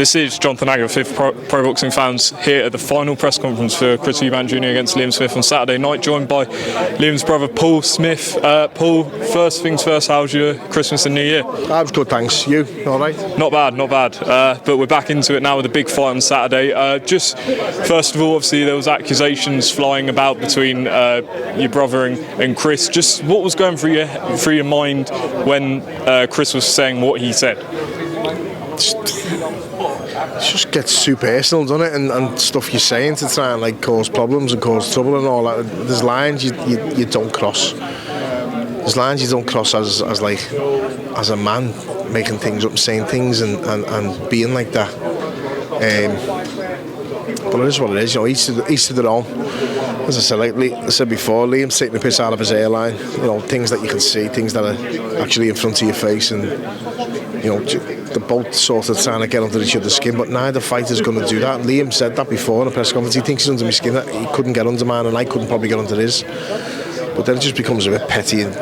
This is Jonathan Agger, fifth pro boxing fans, here at the final press conference for Chris Eubank Jr against Liam Smith on Saturday night, joined by Liam's brother Paul Smith. Paul, first things first, how's your Christmas and New Year? I was good, thanks. You, all right? Not bad, not bad. But we're back into it now with a big fight on Saturday. Just first of all, obviously there was accusations flying about between your brother and Chris. Just what was going through your mind when Chris was saying what he said? It just gets too personal, doesn't it? And stuff you're saying to try and like cause problems and cause trouble and all that. There's lines you don't cross. There's lines you don't cross as a man making things up and saying things and being like that. But it is what it is, you know, each to their own. As I said, like I said before, Liam's taking the piss out of his hairline, you know, things that you can see, things that are actually in front of your face, and you know, they're both sort of trying to get under each other's skin, but neither fighter's going to do that. And Liam said that before in a press conference. He thinks he's under my skin, that he couldn't get under mine, and I couldn't probably get under his. But then it just becomes a bit petty and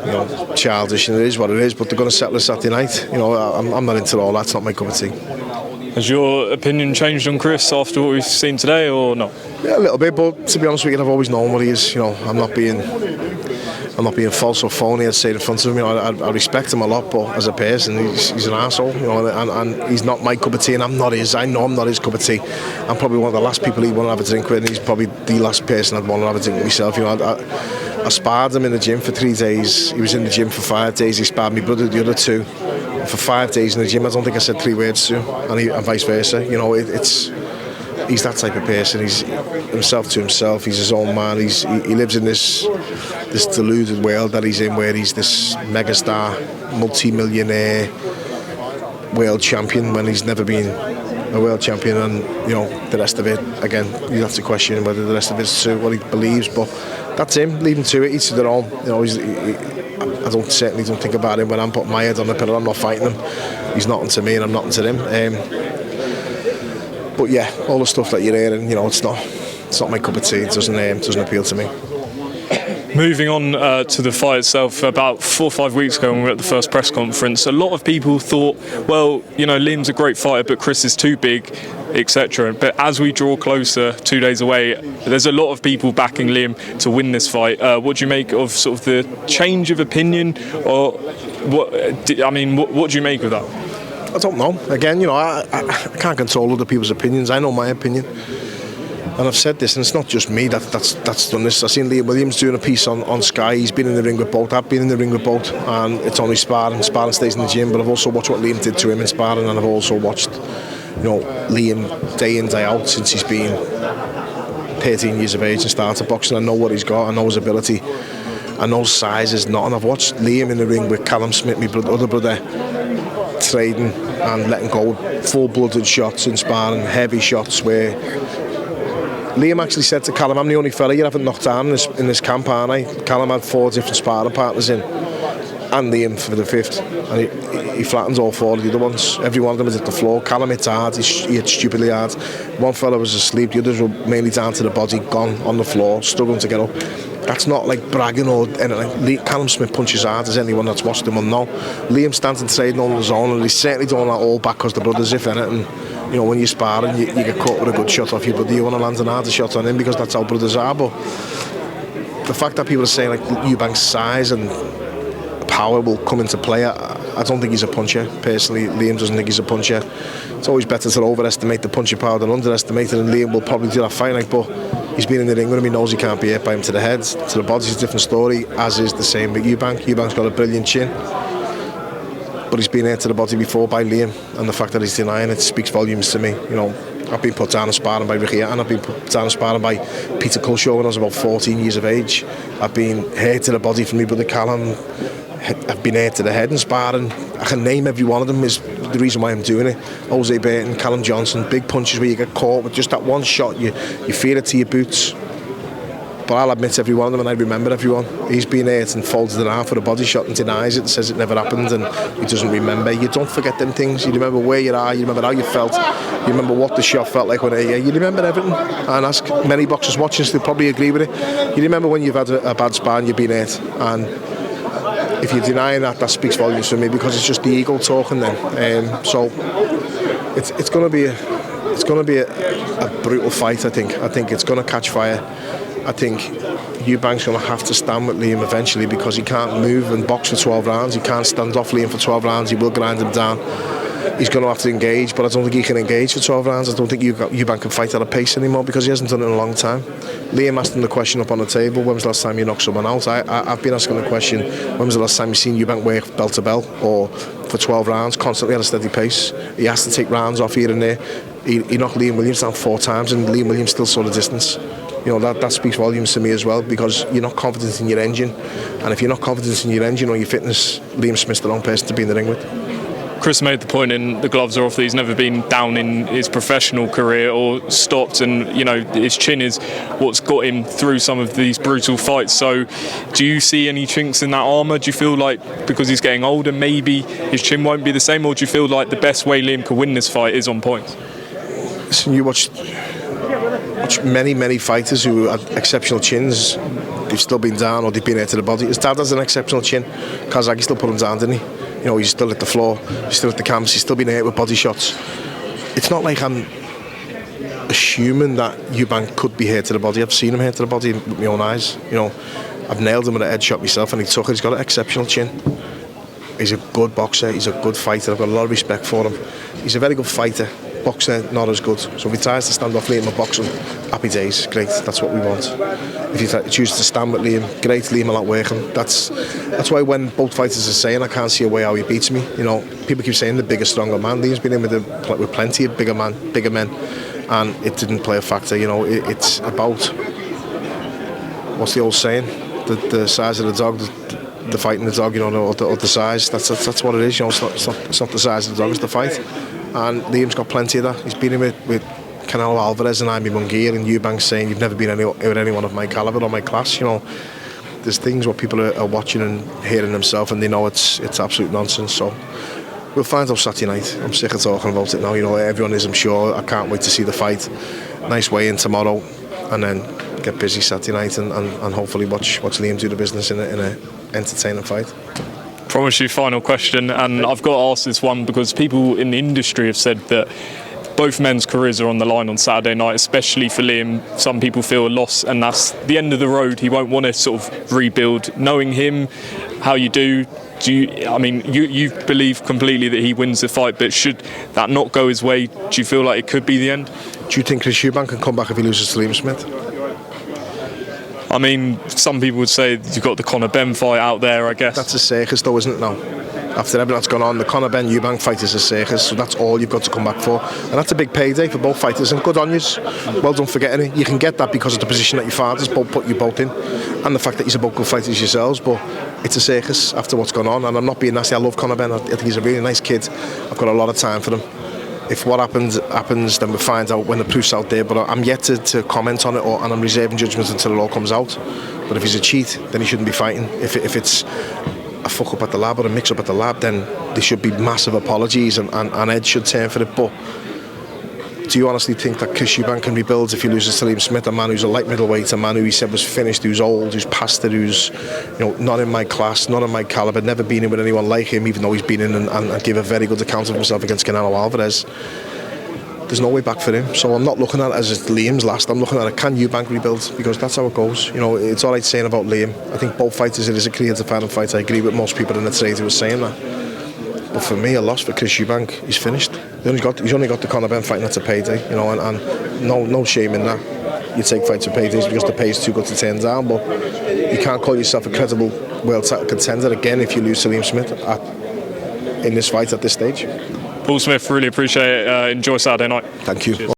you know, childish, and it is what it is. But they're going to settle it Saturday night. You know, I'm not into all that. It's not my cup of tea. Has your opinion changed on Chris after what we've seen today, or not? Yeah, a little bit, but to be honest with you, I've always known what he is. You know, I'm not being false or phony, I'd say, in front of him. You know, I respect him a lot, but as a person, he's an arsehole, you know, and he's not my cup of tea, and I'm not his. I know I'm not his cup of tea. I'm probably one of the last people he'd want to have a drink with, and he's probably the last person I'd want to have a drink with myself. You know, I sparred him in the gym for 3 days. He was in the gym for 5 days. He sparred my brother the other 2. For 5 days in the gym, I don't think I said 3 words to him, and vice versa. You know, he's that type of person. He's himself to himself. He's his own man. He lives in this deluded world that he's in, where he's this megastar, multi-millionaire world champion when he's never been a world champion. And you know, the rest of it, again, you have to question whether the rest of it's true, what he believes. But that's him. Leave him to it. Each to their own. You know, I certainly don't think about him when I'm putting my head on the pillow. I'm not fighting him. He's nothing to me, and I'm nothing to him. But yeah, all the stuff that you're hearing, you know, it's not my cup of tea. It doesn't appeal to me. Moving on to the fight itself, about 4 or 5 weeks ago when we were at the first press conference, a lot of people thought, well, you know, Liam's a great fighter, but Chris is too big, etc. But as we draw closer, 2 days away, there's a lot of people backing Liam to win this fight. What do you make of sort of the change of opinion, or what do you make of that? I don't know. Again, you know, I can't control other people's opinions. I know my opinion. And I've said this, and it's not just me that's done this. I've seen Liam Williams doing a piece on Sky. He's been in the ring with both. I've been in the ring with both, and it's only sparring. Sparring stays in the gym, but I've also watched what Liam did to him in sparring, and I've also watched, you know, Liam day in, day out since he's been 13 years of age and started boxing. I know what he's got. I know his ability. I know size is not. And I've watched Liam in the ring with Callum Smith, my other brother, trading and letting go full-blooded shots in sparring, heavy shots where Liam actually said to Callum, I'm the only fella you haven't knocked down in this camp, aren't I? Callum had 4 different sparring partners in, and Liam for the 5th, and he flattened all 4 of the other ones. Every one of them was at the floor. Callum hit hard, he hit stupidly hard. One fella was asleep, the others were mainly down to the body, gone on the floor, struggling to get up. That's not like bragging or anything. Callum Smith punches hard as anyone that's watched him will know. Liam stands and trading on his own, and he's certainly doing that all back because the brothers, if anything. You know, when you're sparring, you get caught with a good shot off your brother. You want to land an harder shot on him because that's how brothers are. But the fact that people are saying like Eubank's size and power will come into play, I don't think he's a puncher. Personally, Liam doesn't think he's a puncher. It's always better to overestimate the punching power than underestimate it, and Liam will probably do that fight night, but he's been in the ring with him. He knows he can't be hit by him to the head. To the body's a different story, as is the same with Eubank. Eubank's got a brilliant chin, but he's been hit to the body before by Liam, and the fact that he's denying it speaks volumes to me. You know, I've been put down and sparring by Ricky, and I've been put down and sparring by Peter Culshaw when I was about 14 years of age. I've been hit to the body from me brother Callum. I've been hit to the head and sparring. I can name every one of them. Is the reason why I'm doing it. Jose Burton, Callum Johnson, big punches where you get caught with just that one shot. You feel it to your boots. But I'll admit every one of them, and I remember everyone. He's been hit and folded in half with a body shot and denies it and says it never happened, and he doesn't remember. You don't forget them things. You remember where you are, you remember how you felt, you remember what the shot felt like when it hit you. You remember everything. And ask many boxers watching, they'll probably agree with it. You remember when you've had a bad spar and you've been hit, and if you're denying that, that speaks volumes for me, because it's just the ego talking then. So It's going to be a brutal fight. I think it's going to catch fire. I think Eubank's going to have to stand with Liam eventually because he can't move and box for 12 rounds. He can't stand off Liam for 12 rounds. He will grind him down. He's going to have to engage, but I don't think he can engage for 12 rounds. I don't think Eubank can fight at a pace anymore because he hasn't done it in a long time. Liam asked him the question up on the table, when was the last time you knocked someone out? I've been asking the question, when was the last time you seen Eubank work bell to bell or for 12 rounds, constantly at a steady pace? He has to take rounds off here and there. He knocked Liam Williams down 4 times and Liam Williams still saw the distance. You know, that speaks volumes to me as well because you're not confident in your engine, and if you're not confident in your engine or your fitness, Liam Smith's the wrong person to be in the ring with. Chris made the point in The Gloves Are Off that he's never been down in his professional career or stopped, and you know his chin is what's got him through some of these brutal fights. So do you see any chinks in that armour? Do you feel like because he's getting older maybe his chin won't be the same, or do you feel like the best way Liam can win this fight is on points? Listen, you watch many fighters who had exceptional chins, they've still been down or they've been hit to the body. His dad has an exceptional chin. Kazaki still put him down, didn't he? You know, he's still at the floor, he's still at the camps, he's still been hit with body shots. It's not like I'm assuming that Eubank could be hit to the body. I've seen him hit to the body with my own eyes. You know, I've nailed him with a head shot myself and he took it. He's got an exceptional chin. He's a good boxer, he's a good fighter. I've got a lot of respect for him. He's a very good fighter. Boxer, not as good. So if he tries to stand off Liam and box him, happy days, great, that's what we want. If he chooses to stand with Liam, great, Liam will outwork him. That's why when both fighters are saying, I can't see a way how he beats me, you know, people keep saying the bigger, stronger man. Liam's been in with plenty of bigger men, and it didn't play a factor, you know. It's about, what's the old saying, the size of the dog, the fight in the dog, you know, or the size, that's what it is, you know. It's not the size of the dog, it's the fight. And Liam's got plenty of that. He's been in with Canelo Alvarez and Jaime Munguia, and Eubank saying you've never been with anyone of my calibre or my class. You know, there's things where people are watching and hearing themselves, and they know it's absolute nonsense. So we'll find out Saturday night. I'm sick of talking about it now. You know, everyone is, I'm sure. I can't wait to see the fight. Nice weigh-in tomorrow, and then get busy Saturday night and hopefully watch Liam do the business in a entertaining fight. Promise you final question, and I've got to ask this one because people in the industry have said that both men's careers are on the line on Saturday night, especially for Liam. Some people feel a loss and that's the end of the road. He won't want to sort of rebuild. Knowing him, how you do you believe completely that he wins the fight, but should that not go his way, do you feel like it could be the end? Do you think Chris Eubank can come back if he loses to Liam Smith? I mean, some people would say you've got the Conor Benn fight out there, I guess. That's a circus though, isn't it now? After everything that's gone on, the Conor Benn Eubank fight is a circus, so that's all you've got to come back for. And that's a big payday for both fighters, and good on you. Well done for getting it. You can get that because of the position that your fathers both put you both in, and the fact that you're both good fighters yourselves, but it's a circus after what's gone on. And I'm not being nasty, I love Conor Benn. I think he's a really nice kid. I've got a lot of time for him. If what happens, then we'll find out when the proof's out there. But I'm yet to comment on it, and I'm reserving judgment until it all comes out. But if he's a cheat, then he shouldn't be fighting. If it's a fuck up at the lab or a mix up at the lab, then there should be massive apologies and Ed should turn for it. But do you honestly think that Chris Eubank can rebuild if he loses to Liam Smith, a man who's a light middleweight, a man who he said was finished, who's old, who's past it, who's not in my class, not in my calibre, never been in with anyone like him, even though he's been in and gave a very good account of himself against Canelo Alvarez? There's no way back for him. So I'm not looking at it as it's Liam's last. I'm looking at it, can Eubank rebuild? Because that's how it goes. You know, it's all right saying about Liam. I think both fighters, it is a creative fight. I agree with most people in the trade who were saying that. But for me, a loss for Chris Eubank, he's finished. He's only got the Conor Benn fight, and that's a payday. You know, and no shame in that. You take fights for paydays because the pay is too good to turn down. But you can't call yourself a credible world title contender again if you lose to Liam Smith in this fight at this stage. Paul Smith, really appreciate it. Enjoy Saturday night. Thank you. Cheers.